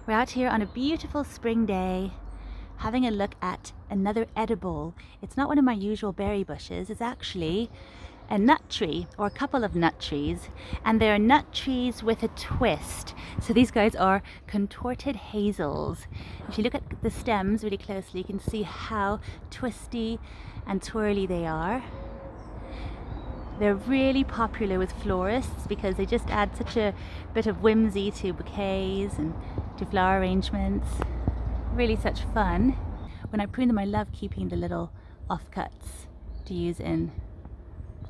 We're out here on a beautiful spring day having a look at another edible. It's not one of my usual berry bushes, it's actually a nut tree, or a couple of nut trees, and they're nut trees with a twist. So these guys are contorted hazels. If you look at the stems really closely, you can see how twisty and twirly they are. They're really popular with florists because they just add such a bit of whimsy to bouquets and to flower arrangements. Really such fun. When I prune them, I love keeping the little offcuts to use in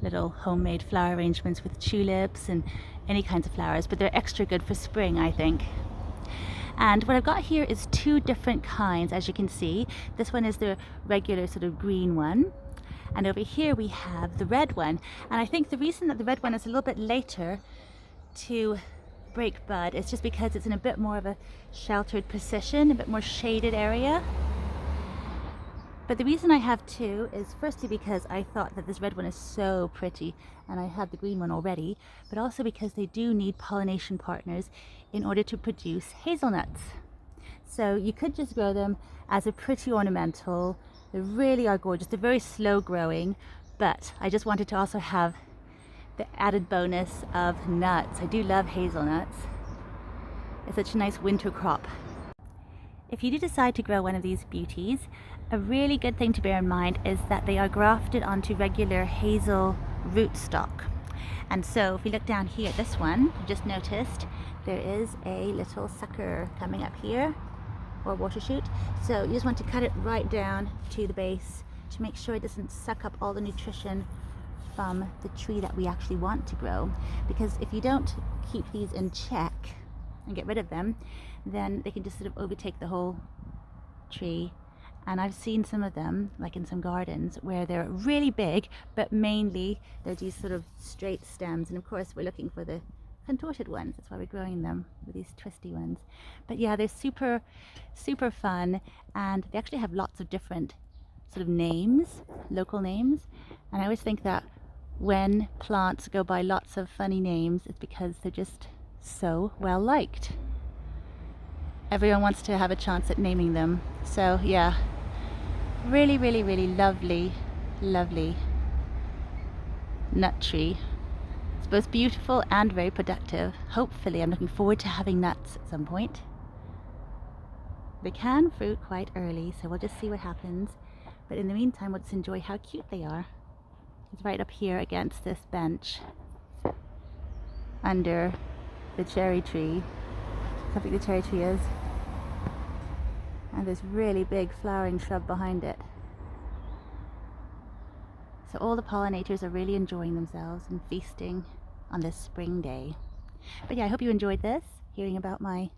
little homemade flower arrangements with tulips and any kinds of flowers, but they're extra good for spring, I think. And what I've got here is two different kinds, as you can see. This one is the regular sort of green one, and over here we have the red one. And I think the reason that the red one is a little bit later to break bud is just because it's in a bit more of a sheltered position, a bit more shaded area. But the reason I have two is firstly because I thought that this red one is so pretty and I had the green one already, but also because they do need pollination partners in order to produce hazelnuts. So you could just grow them as a pretty ornamental. They really are gorgeous. They're very slow growing, but I just wanted to also have the added bonus of nuts. I do love hazelnuts. It's such a nice winter crop. If you do decide to grow one of these beauties, a really good thing to bear in mind is that they are grafted onto regular hazel rootstock. And so if we look down here at this one, you just noticed there is a little sucker coming up here, or water shoot. So you just want to cut it right down to the base to make sure it doesn't suck up all the nutrition from the tree that we actually want to grow. Because if you don't keep these in check and get rid of them, then they can just sort of overtake the whole tree. And I've seen some of them, like in some gardens, where they're really big, but mainly they're these sort of straight stems. And of course we're looking for the contorted ones. That's why we're growing them with these twisty ones. But yeah, they're super, super fun. And they actually have lots of different sort of names, local names. And I always think that when plants go by lots of funny names, it's because they're just so well liked. Everyone wants to have a chance at naming them. So yeah, really, really, really lovely, lovely nut tree. It's both beautiful and very productive. Hopefully, I'm looking forward to having nuts at some point. They can fruit quite early, so we'll just see what happens. But in the meantime, we'll just enjoy how cute they are. It's right up here against this bench under the cherry tree. How big the cherry tree is. And this really big flowering shrub behind it. So all the pollinators are really enjoying themselves and feasting on this spring day. But yeah, I hope you enjoyed this, hearing about my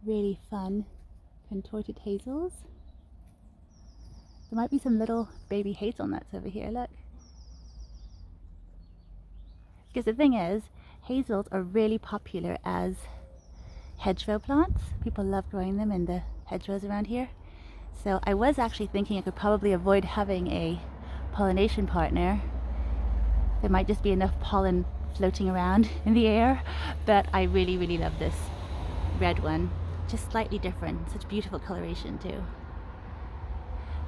really fun contorted hazels. There might be some little baby hazelnuts over here, look. Because the thing is, hazels are really popular as hedgerow plants. People love growing them in the hedgerows around here. So I was actually thinking I could probably avoid having a pollination partner. There might just be enough pollen floating around in the air, but I really, really love this red one. Just slightly different, such beautiful coloration too.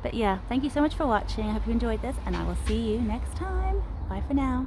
But yeah, thank you so much for watching. I hope you enjoyed this, and I will see you next time. Bye for now.